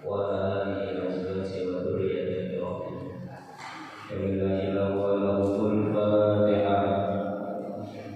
وعلى آله وصحبه وذريته الفاتحة.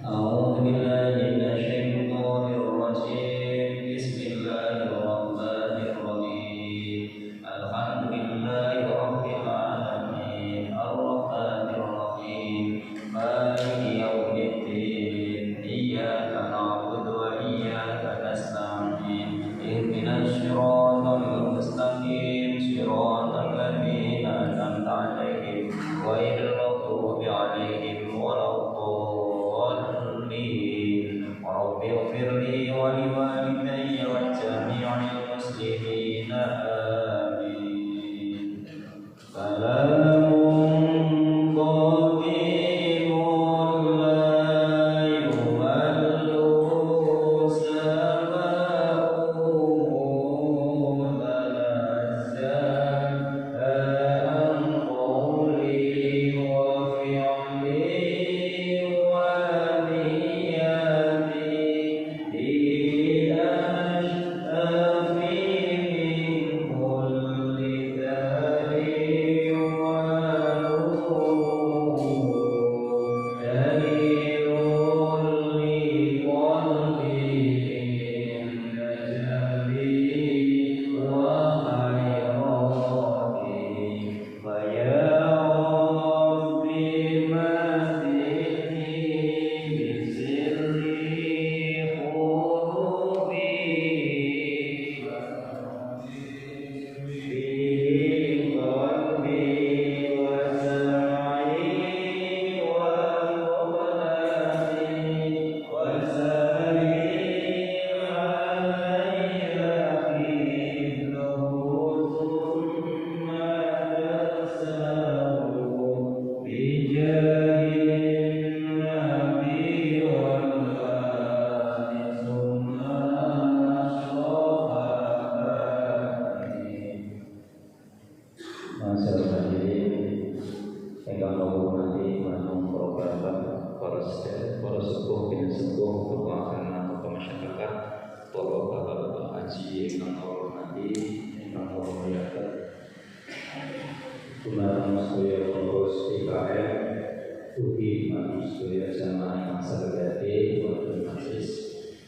أعوذ بالله من الشيطان الرجيم. بسم الله الرحمن الرحيم. الحمد لله رب العالمين الرحمن الرحيم مالك يوم الدين إياك نعبد وإياك نستعين اهدنا الصراط المستقيم صراط الذين أنعمت عليهم غير المغضوب عليهم ولا الضالين. رب اغفر لي ولوالدي ولجميع المسلمين آمين. سلام قديم لا يمل سماؤه تنزل عن قولي وفعلي ونيتي لأشتفي من كل داء ونور دليل لقلبي نجلي وخيراتي فيا ربي مدحني بسر قلوبي في قلبي وسمعي وقلبي وسمعي علي حفظه ثم تساه بجاه النبي والآل ثم صحابته. Masyaallah hadirin ingkang hormati manung para bapak, para sedherek, para sepuh bin sepuh, tokoh agama, tokoh masyarakat, para bapak-bapak haji ingkang hormati, ingkang muliakan. Dumateng sedaya pengurus IKM, ugi manusia jamaah masyarakat wonten majelis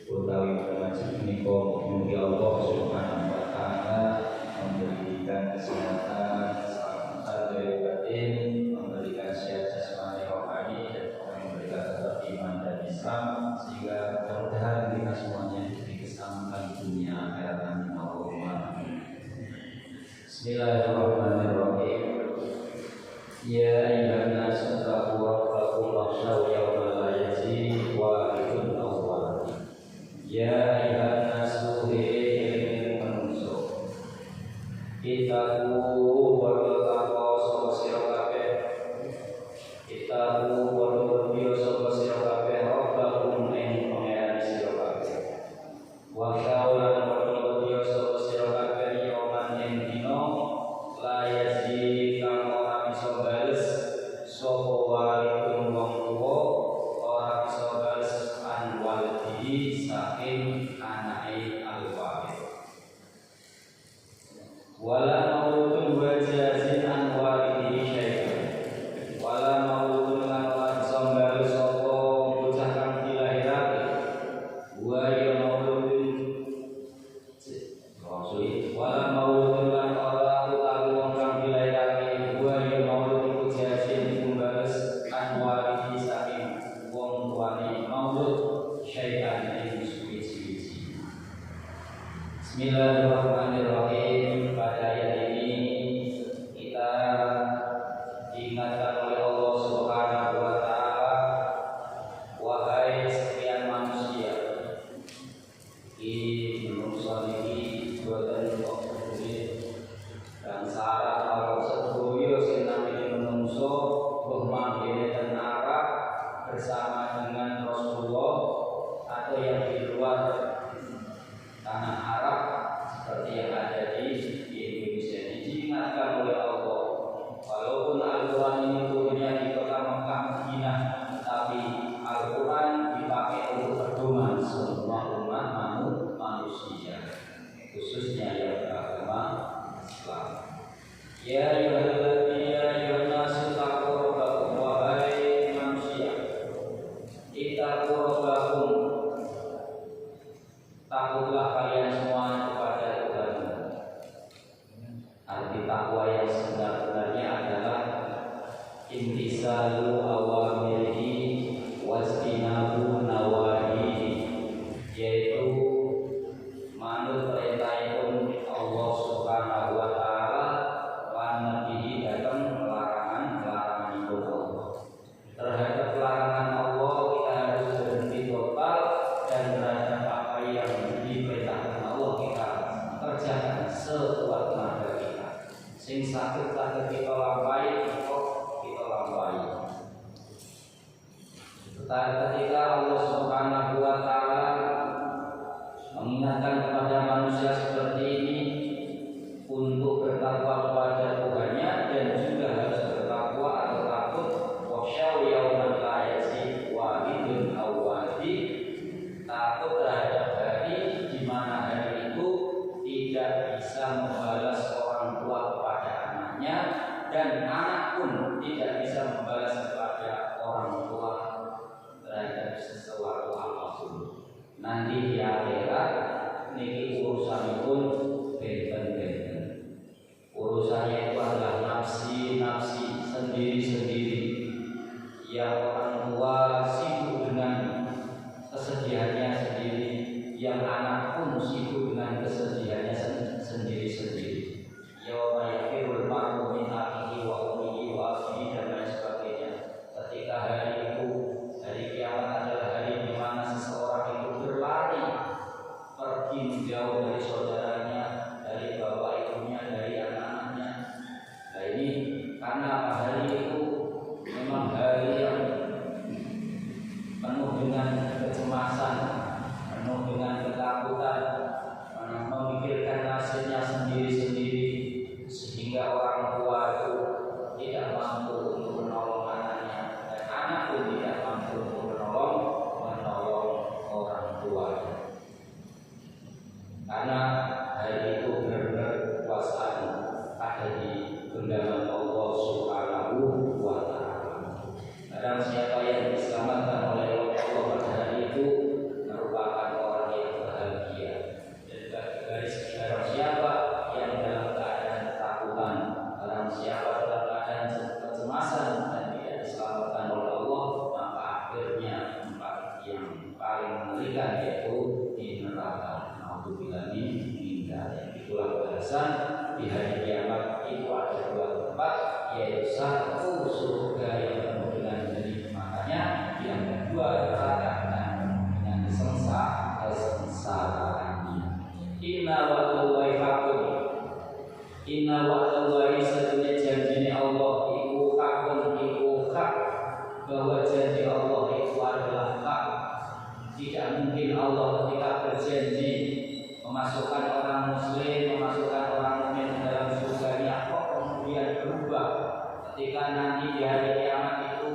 utawi pengajian menika, mugi Allah Subhanahu wa taala memberikan kesehatan, keselamatan lahir batin, memberikan sehat jasmani rohani, dan memberikan tetap iman dan Islam, sehingga mudah-mudahan kita semuanya diberi keselamatan dunia akhirat. Amin Allahumma amin. Bismillahirrahmanirrahim. Ya ayyuhan nasu taqu rabbakum wakhshaw yawman la yajzi walidun aw walid. Ya ayyuhan nasu ilmin manungso itaku padha tanpa sapa sira kabeh, itaku padha berbio sapa sira kabeh rabbakum ing pangeran sira kabeh, wakhshaw lan padha berbio sapa sira kabeh yawman ing dina la yajzi kang ora bisa bales sapa walidun wong tuwa, ora bisa bales an walidi saking anake al-walid. Wala mauludun wajazin an walidihi syai'an. Wala mauludun lan ora bisa bales sapa bocah kang dilahirake. Wa ya mauludun wala mauludun lan ora utawi wong kang dilahirake. Wa ya mauludun wajazin bales an walidihi saking wong tuane maulud syai'an ing suwi-suwi. Bismillahirrahmanirrahim. Pada ayat ini kita diingatkan oleh Allah Subhanahu wa taala, wahai sekalian manusia, iki menungso niki boten kok dan syarat Allah sedoyo sing namine menungso bermanggil dan arah bersama dengan Rasulullah atau yang di luar tanah Arab seperti yang ada di Indonesia. Diingatkan oleh Allah, walaupun Al-Quran ini turunnya di kota Mekah Madinah, tapi Al-Quran dipakai untuk pedoman semua umat manusia, khususnya yang beragama Ya ayyuhan nasu taqu rabbakum, wahai manusia, ittaqu rabbakum, takutlah kalian semua kepada Tuhan. Arti takwa yang sebenarnya adalah imtisalu awamirihi wastinabu nawahihi, yaitu manut perintahipun Allah Subhanahu wa taala lan nebihi datang larangan-laranganipun Allah. Terhadap larangan Allah kita harus berhenti total, dan terhadap apa yang diperintahkan Allah kita kerjakan sekuat tenaga kita. Sing sakit kita lampahi, kita lampahi. Ketika Allah Subhanahu wa taala mengingatkan kepada manusia seperti ini untuk bertakwa kepada Tuhannya, dan juga harus bertakwa atau takut wasyau yauman la yajzi wahidun aw wahid, takut terhadap hari di mana hari itu tidak bisa membalas orang tua kepada anaknya, dan anak pun tidak bisa membalas kepada orang tua terhadap sesuatu apapun. Nanti di akhirat niki urusan pun benten-benten. Urusannya itu adalah nafsi sendiri-sendiri. Yang orang tua sibuk dengan kesedihannya sendiri, yang anak pun sibuk dengan kesedihannya sendiri-sendiri. Yauma yafirul mar'u min akhihi wa ummihi wa abihi dan lain sebagainya. Ketika hari itu, hari kiamat adalah hari di mana seseorang itu berlari pergi menjauh dari saudaranya, dari bapak ibunya, dari anak-anaknya. Nah ini karena hari itu memang hari yang penuh dengan kecemasan, penuh dengan ketakutan, memikirkan nasibnya sendiri-sendiri, sehingga orang tua itu tidak mampu untuk menolong anaknya, dan anak pun tidak mampu untuk menolong orang tuanya. Karena hari itu benar-benar kekuasaan ada di genggaman Allah Subhanahu wa taala. Barang siapa yang diselamatkan oleh Allah pada hari itu merupakan orang yang bahagia. Dan dari barang siapa yang dalam keadaan ketakutan, barang siapa dalam keadaan kecemasan dan tidak diselamatkan oleh Allah, maka akhirnya tempat yang paling mengerikan yaitu di neraka. Alhamdulillah minta. Itulah bahasan di hari kiamat itu ada dua tempat, yaitu satu surga yang penuh dengan nikmatnya, yang kedua neraka dengan kesengsaraannya. Inna wa'dallahi haqqun. Inna wa'dallahi satunya janji Allah iku hakun, iku hak, bahwa janji Allah itu adalah hak. Tidak mungkin Allah ketika berjanji memasukkan orang muslim, memasukkan orang mukmin dalam surganya kok kemudian berubah ketika nanti di hari kiamat itu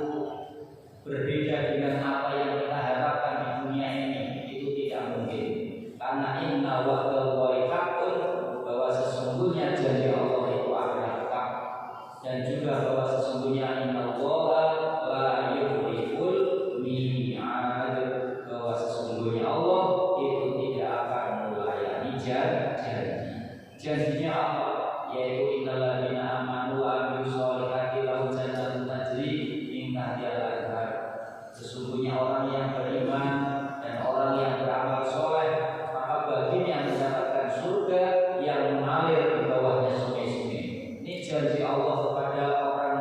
berbeda dengan apa yang kita harapkan di dunia ini. Itu tidak mungkin, karena inna wa'dallahi haqqun, bahwa sesungguhnya janji Allah itu adalah hak, dan juga bahwa sesungguhnya inna Allaha la yukhliful mi'ad, bahwa sesungguhnya Allah itu tidak akan melayani janjinya apa? Yaitu innalladzina amanu wa amilus sholihati lahum jannatun tajri min tahtiha al-anhar. Sesungguhnya orang yang beriman dan orang yang beramal soleh, maka baginya mendapatkan surga yang mengalir di bawahnya sungai-sungai. Ini janji Allah kepada orang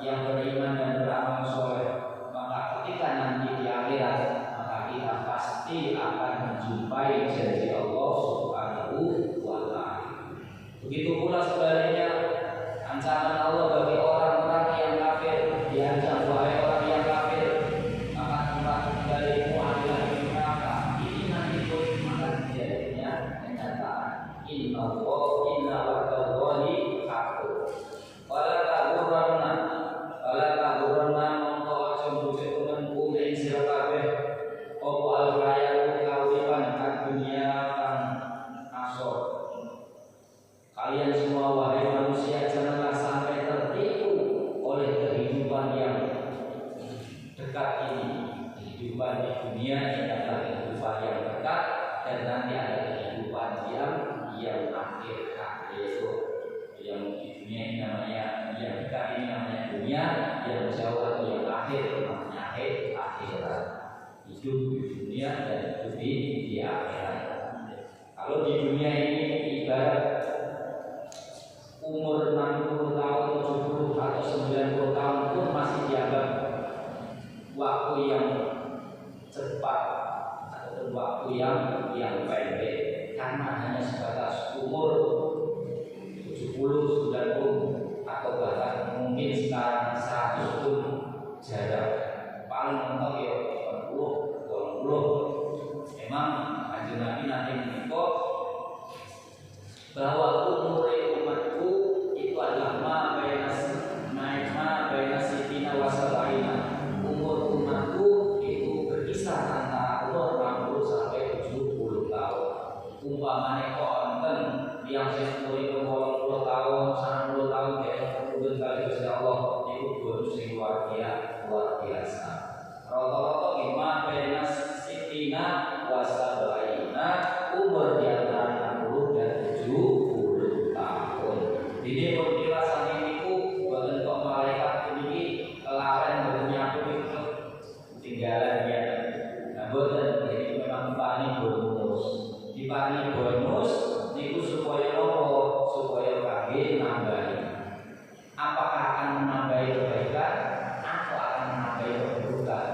yang beriman dan beramal soleh. Maka ketika nanti di akhirat, maka kita pasti akan menjumpai janji Allah Subhanahu wa taala. Begitu pula sebaliknya, ancaman Allah bagi orang-orang yang kafir, diancam wahai orang yang kafir, maka tempat tinggalmu adalah di neraka. Ini nanti pun maka jadinya kenyataan. Inna wa'dallahi haqqun. Wala taghurranna mongko aja bujuk temenku ing sira kabeh apa al-hayatu kawilan dunia kang asor. Kalian semua wahai manusia janganlah nanti ada kehidupan yang akhir, yaitu yang di dunia ini namanya, yang dekat ini namanya dunia, yang jauh atau yang akhir namanya akhirat. Hidup di dunia dan hidup di akhirat. Kalau di dunia ini ibarat umur 60 tahun, 70 atau 90 tahun pun masih dianggap waktu yang cepat atau waktu yang pendek, karena hanya sebatas umur 70, 90 atau bahkan mungkin sekarang 100 pun jarak paling mentok ya 80, 20. Memang Kanjeng Nabi nanti menikah bahwa umur umatku itu adalah ma baina sitina wa sabaina. Umur umatku itu berkisar antara umur 60 sampai 70 tahun. Umpamane kok wonten yang umuripun 80 tahun, 90 tahun ya pun kali Gusti Allah itu bonus sing luar biasa. Rata-rata gimana baina sitina wa sabaina, umur di antara 60 dan 70 tahun. Ini penjelasan ini bukan kok malaikat ini kelaren bernyatu itu tinggalan ya. Nah, boten jadi memang dipani bonus niku supaya nopo? Supaya kagih nambahi. Apakah akan menambahi kebaikan atau akan menambahi keburukan?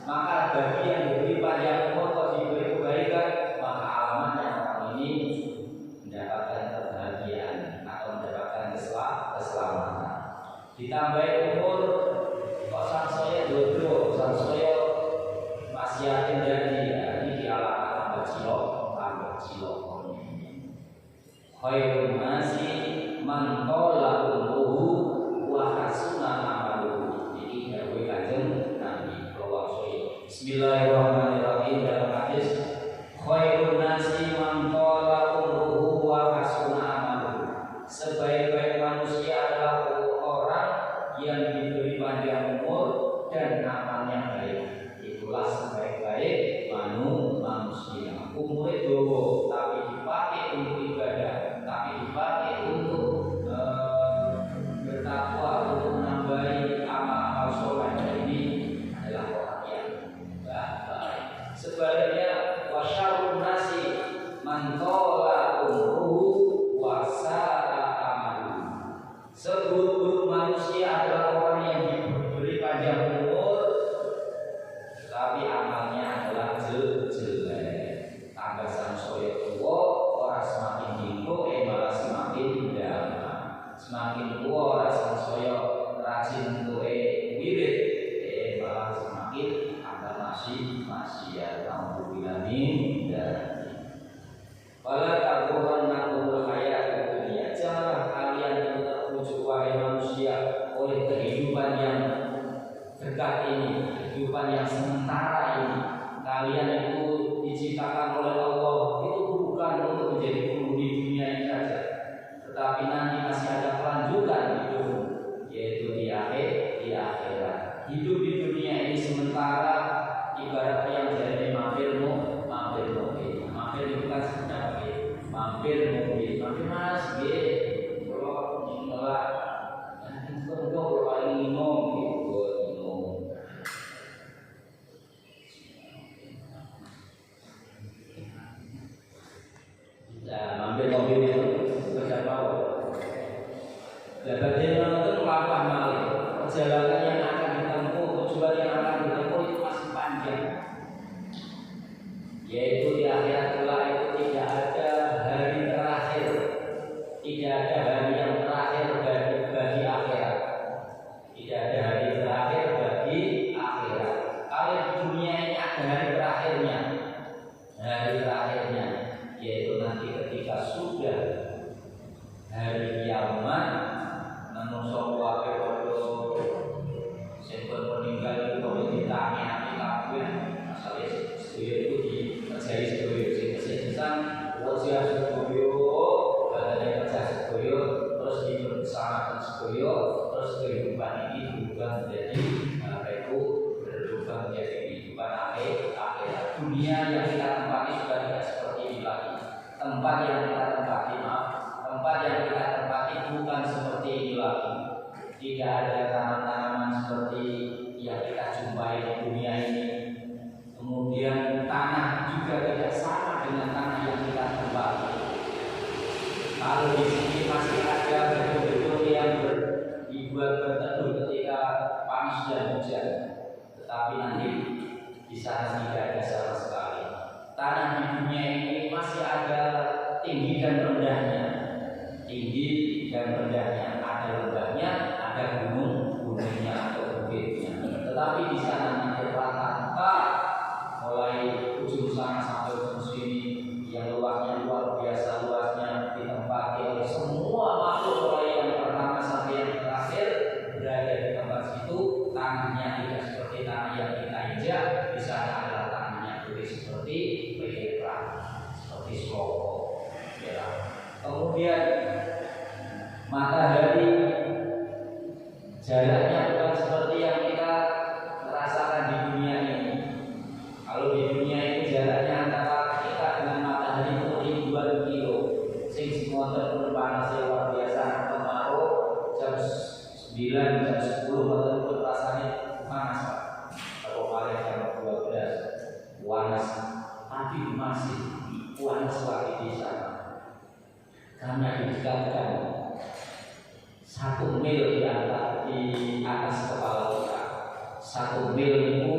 Maka bagi yang diberi panjang umur atau diberi kebaikan, maka alamatnya orang ini mendapatkan kebahagiaan atau mendapatkan keselamatan. Ditambah umur kok sangsaya jodoh, sangsaya masih yakin jadi ini dialamat tambah cilok. Khairun nasi man qala umruhu wa hasuna amaluhu. Ini dawuh Kanjeng Nabi sallallahu. Bismillahirrahmanirrahim. Dalam hadis khairun nasi man qala umruhu wa hasuna amaluhu. Sebaik-baik manusia adalah orang yang diberi panjang umur dan amalnya baik. Itulah sebaik-baik manusia. Umurnya dowo tapi dipakai untuk ibadah, tapi dipakai untuk bertakwa, untuk menambahi amal-amal soleh. Ini adalah orang yang baik. Sebaliknya wasyarrun nasi man qala umruhu wa sa'a amaluhu. Seburuk-buruk manusia adalah orang yang diberi panjang umur tapi amalnya adalah jelek. Tambah samsoyo tua orang semakin dingko malah semakin damai. Semakin tua orang samsoyo rajin tuh wirid malah semakin tambah masih alhamdulillah dan wala taghurrannakum hayat dunia. Janganlah kalian terpujuk wahai manusia oleh kehidupan yang dekat ini, kehidupan yang sementara ini. Kalian itu diciptakan oleh Allah itu bukan untuk menjadi guru di dunia ini saja, tetapi nanti masih ada kelanjutan hidup, yaitu di akhirat. Hidup di dunia ini sementara, ibarat yang jadi mampir itu kan sebenarnya mampir mas kalau nolak itu kalau paling minum mampir mobil itu kerja mau. Bagaimana itu melangkah malih, perjalanan yang akan ditempuh, tujuan yang akan ditempuh itu masih panjang. Yaitu di akhirat kelak itu tidak ada hari terakhir, tidak ada hari yang terakhir bagi akhirat, tidak ada hari terakhir bagi akhirat. Kalau di dunia ini ada hari terakhirnya, yaitu nanti ketika sudah hari kiamat, menungso kuwabe padha sing meninggal itu padha ditangani kabeh. Asale sedaya itu dikerjai sedaya sing kesehatan wajah sedaya badane kerja sedaya terus dibersamakan sedaya terus kehidupan ini berubah menjadi berubah menjadi kehidupan akhirat. Dunia yang kita tempati sudah tidak seperti ini lagi. tempat yang kita tempati bukan seperti ini lagi. Tidak ada tanaman-tanaman seperti yang kita jumpai di dunia ini. Kemudian tanah juga tidak sama dengan tanah yang kita tempati. Kalau di sini masih ada betul-betul yang dibuat berteduh ketika panas dan hujan, tetapi nanti di sana tidak ada sama sekali. Tanah di dunia ini masih ada tinggi dan rendahnya, ada lembahnya, ada gunungnya atau bukitnya. Tetapi di sana nanti rata-rata mulai ujung sana sampai ujung sini yang luasnya luar biasa luasnya ditempati oleh semua makhluk, mulai yang pertama sampai yang terakhir berada di tempat situ. Tanahnya tidak seperti tanah yang kita injak, di sana adalah tanahnya putih seperti perak, seperti selopor. Ya. Kemudian matahari jaraknya bukan seperti yang kita rasakan di dunia ini. Kalau di dunia ini jaraknya antara kita dengan matahari itu ribuan kilo. Sing wonten pun panas luar biasa, kemarau jam 9 jam 10 wonten pun rasanya panas, Pak. Kalau paling jam 12 panas, tapi masih panas lagi di sana. Karena didekatkan 1 mil di atas kepala kita. 1 mil itu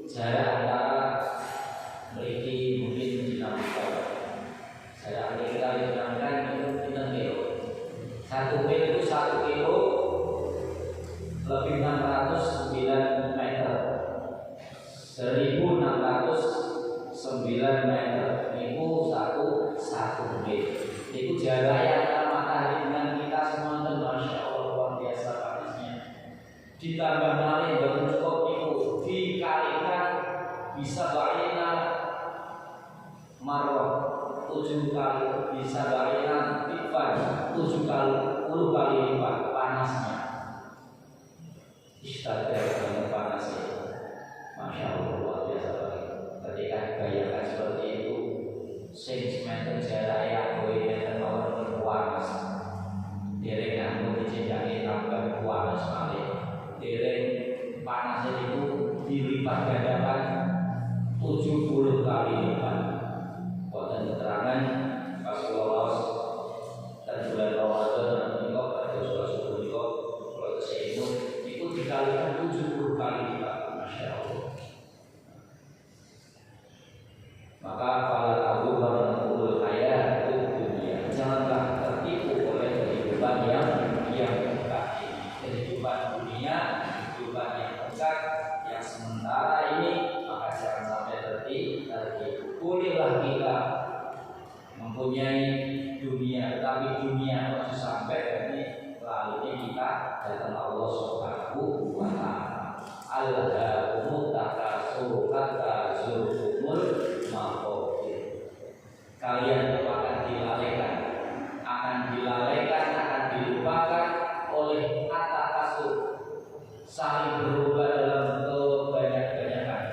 jarak antara memiliki mungkin dinamika. Jarak kita dinamika itu kita mil. 1 mil itu 1 kilo lebih 609 meter. 1609 meter itu satu mil. Itu jarak yang antara matahari dengan kita semua. Masya Allah, luar biasa panasnya. Ditambah malih baru cukup itu dikalikan bisa ba'ina marwah 7 kali, bisa ba'ina tifan 10 kali lipat panasnya. Istighfar dengan panasnya. Masya Allah, luar biasa. Ketika dibayangkan seperti itu, meter jarak yang meter nomor berpanas, dereng nganggo dijenjangi tambah panas malih, dereng panasnya itu dilipat gandakan 70 kali lipat. Wonten keterangan pas kula dan bulan Ramadan menika pada subuh menika kula tesih itu dikalikan 70 kali lipat. Masya Allah. Maka para tabu menurut saya itu dunia, janganlah tertipu oleh kehidupan yang dekat ini. Kehidupan dunia, kehidupan yang dekat, yang sementara ini, maka jangan sampai tertipu. Bolehlah kita mempunyai dunia, tapi dunia harus sampai ini lalu kita datang Allah Subhanahu wa Ta'ala. Alhamdulillah takasur kata zurumul maqabir. Kalian itu akan dilalaikan, akan dilupakan oleh kata kasur, saling berubah dalam kebanyakan,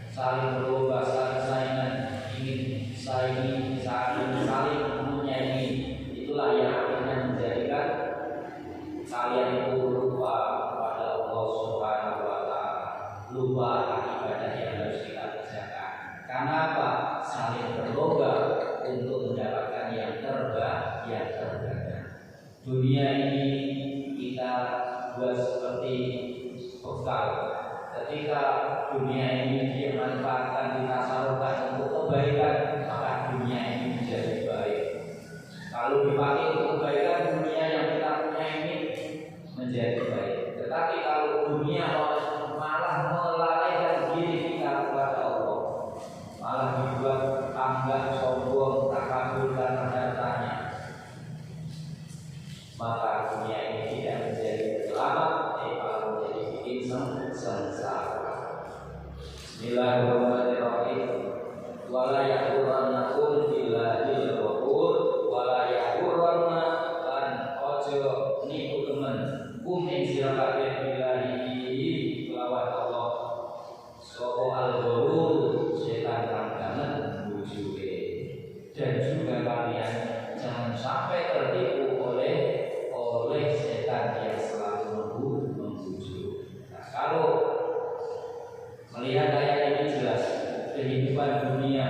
saling berubah, saling saingan, ingin saling menyaingi. Itulah yang akhirnya menjadikan kalian itu lupa kepada Allah Subhanahu wa Ta'ala, lupa ibadah yang harus kita kerjakan. Karena apa? Saling berlomba untuk mendapatkan yang terbaik. Dunia ini kita buat seperti bekal. Ketika dunia ini dimanfaatkan, ditasarufkan untuk kebaikan, maka dunia ini menjadi baik. Kalau dipakai untuk kebaikan, dunia yang kita punya ini menjadi baik. Tetapi kalau dunia malah melalaikan diri kita kepada Allah, malah dibuat angga, sombong, takabur dan hartanya, maka dunia ini tidak menjadi selamat, malah menjadi bikin sengsara. Bismillahirrahmanirrahim. Wala yaghurrannakum billahil ghurur, wala yaghurrannakum dan juga kalian jangan sampai tertipu oleh setan yang selalu membujuk. Nah, kalau melihat ayat ini jelas kehidupan dunia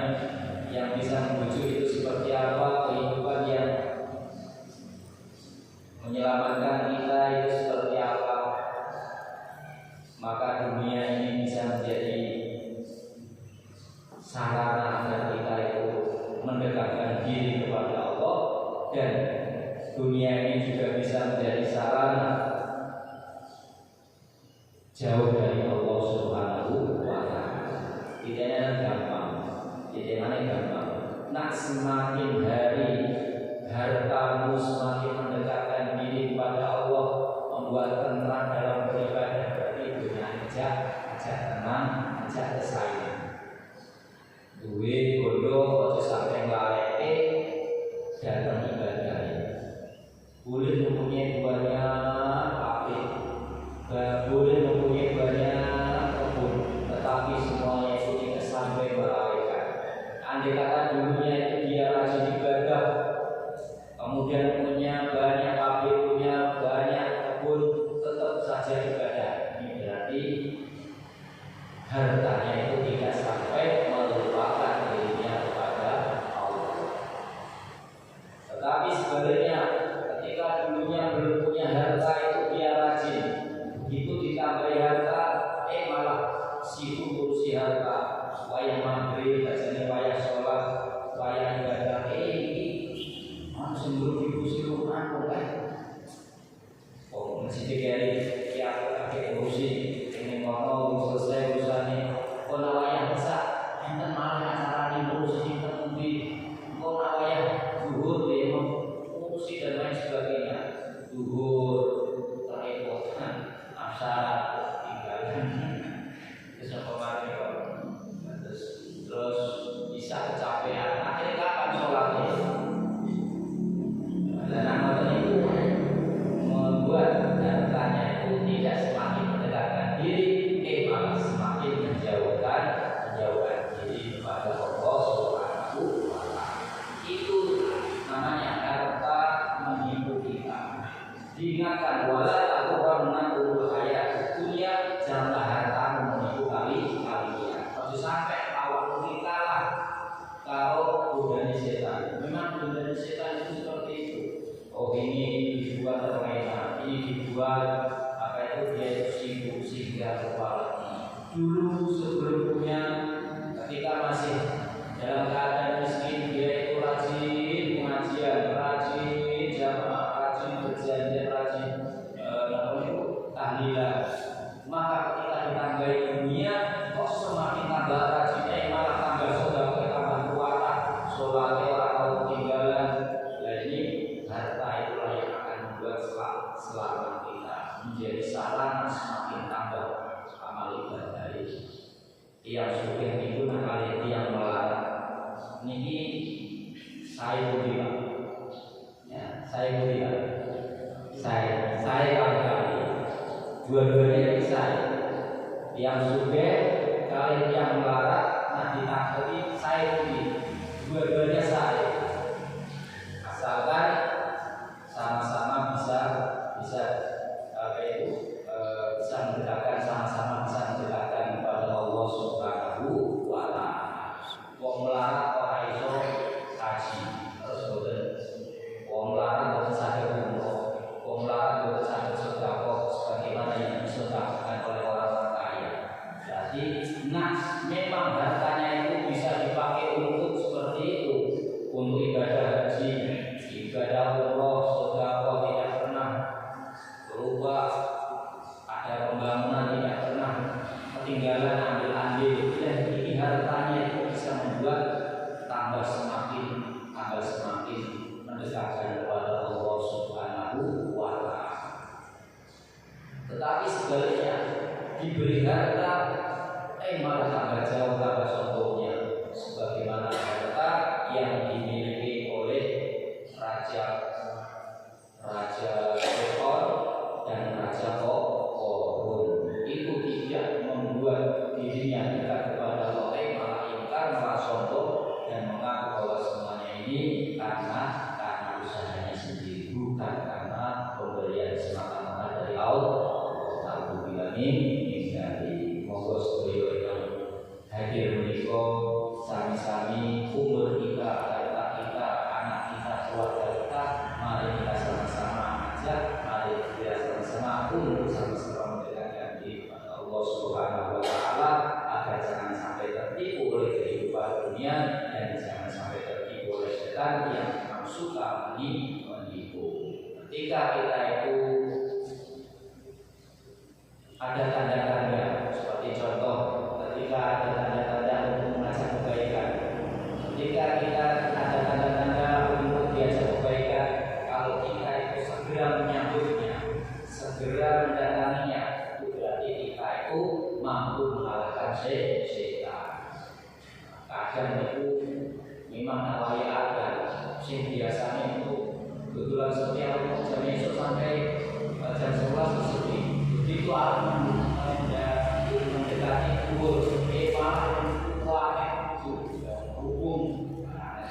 yang bisa membujuk itu seperti apa, kehidupan yang menyelamatkan kita itu seperti apa, maka dunia ini bisa menjadi sarana agar kita itu mendekatkan diri kepada Allah, dan dunia ini juga bisa menjadi sarana jauh dari Allah Subhanahu wa Ta'ala. Tidaknya gampang, nak semakin hari hartamu semakin mendekatkan diri kepada Allah, membuat tenang dalam beribadah, berarti dunia ajak tenang, ajak kesayangan. Duit bodoh, ojo sampai ngalete datang ibadah. Boleh mempunyai banyak pabrik, boleh mempunyai banyak kebun, tetapi semuanya itu tidak sampai melarikan. Andai kata dulunya itu dia rajin ibadah, kemudian punya banyak pabrik, punya banyak kebun, tetap saja ibadah. Ini berarti hartanya itu tidak sampai melupakan dirinya kepada Allah. Tetapi sebaliknya, ketika dulunya belum punya harta itu dia rajin, begitu ditambahi harta, malah sibuk urusi harta, wayah maghrib, bacanya wayah sholat, wayah ibadah, semburu diurusi rumahku kan. Oh, masih dikari ya pakai urusi ini mau selesai urusannya. Oh, nawayah besar, enten malah acara diurusi nanti. Oh, nawayah zuhur dia urusi dan lain sebagainya. Zuhur terrepotan, asar tinggalkan. Terus kemarin terus bisa kecapean. Akhirnya kapan sholatnya? Dan amal itu membuat hartanya itu tidak semakin mendekatkan diri, malah semakin menjauhkan diri kepada Allah Subhanahu wa Ta'ala. Itu namanya harta menipu kita. Diingatkan, wala taghurrannakumul hayatud dunya, janganlah hartamu menipu kalian. Kalau sampai awak kita lah kalau godaan setan. Memang godaan setan itu seperti itu. Oh, ini dibuat permainan, ini dibuat apa itu, dia itu sibuk sehingga lupa. Dulu sebelum punya, ketika masih dalam keadaan miskin, dia itu rajin pengajian, rajin jamaah, rajin berjanjian, rajin tahlilan. Maka ketika ditambahi dunia, kok semakin tambah rajinnya, malah tambah sedekah, tambah kuat, sholatnya orang tahu ketinggalan. Ini harta itulah yang akan membuat selamat kita menjadi sarana semakin tambah amal ibadah. Yang sudah itu kalian yang melarang. Ini saya bilang, ya, saya kali-kali dua-duanya bisa. Yang sudah kalian yang melarang, nah ditanggapi saya dua-duanya saya. Asalkan sama-sama bisa mendekatkan, sama-sama bisa mendekatkan kepada Allah Subhanahu wa Ta'ala. Wong melarat ora iso haji, terus boten. Wong melarat boten saged umroh, wong melarat boten saged sedekah sebagaimana yang disedekahkan oleh orang kaya. Jadi, memang hartanya itu bisa dipakai untuk seperti itu, untuk ibadah haji, ibadah umroh, sedekah tidak pernah berubah, ada pembangunan tidak pernah ketinggalan, ambil-ambil. Dan ini hartanya itu bisa membuat tambah semakin mendekatkan kepada Allah Subhanahu wa Ta'ala. Tetapi sebaliknya, diberi harta malah tambah jauh, tambah sombongnya, sebagaimana harta yang dimiliki oleh Raja Fir'aun dan Raja Qarun. Itu tidak membuat dirinya dekat kepada Allah, malah ingkar, malah sombong dan mengaku bahwa semuanya karena usahanya sendiri, bukan karena pemberian semata-mata dari Allah. Alhamdulillah ini dari monggo sedaya yang hadir menika sami-sami umur kita, harta kita, anak kita, keluarga kita, mari kita sama-sama ajak, mari kita sama-sama untuk sama-sama mendekatkan diri kepada Allah Subhanahu wa taala agar jangan sampai tertipu oleh kehidupan dunia dan jangan sampai tertipu oleh setan yang memang suka menipu. Ketika kita itu ada tanda-tanda seperti contoh ketika ada tanda-tanda untuk mengajak kebaikan, ketika kita ada tanda-tanda untuk diajak kebaikan, kalau kita itu segera menyambutnya, segera mendatanginya, itu berarti kita itu mampu mengalahkan setan. Kadang itu memang nawai ada sing biasanya itu kebetulan setiap jam esok sampai jam 11 tersebut itu akan mendekati kubur Eva kuat itu hukum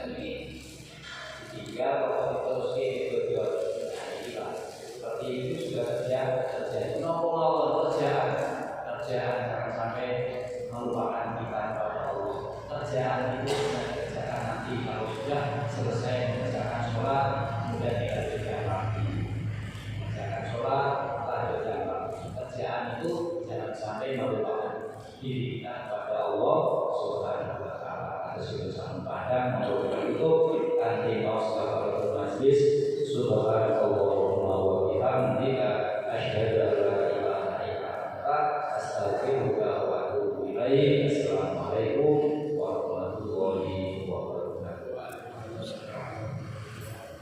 ini tiga kalau terus itu seperti itu sudah terjadi nopo kerjaan jangan sampai melupakan kita kepada Allah. Kerjaan itu kerjakan nanti kalau sudah selesai mengerjakan sholat kemudian dilanjutkan lagi mengerjakan sholat lanjutkan lagi. Kerjaan itu jangan sampai melupakan diri kita kepada Allah Subhanahu wa taala. Atas ucapan padang maupun itu kanthi maus kafaratul majlis subhanallah wa bihamdihi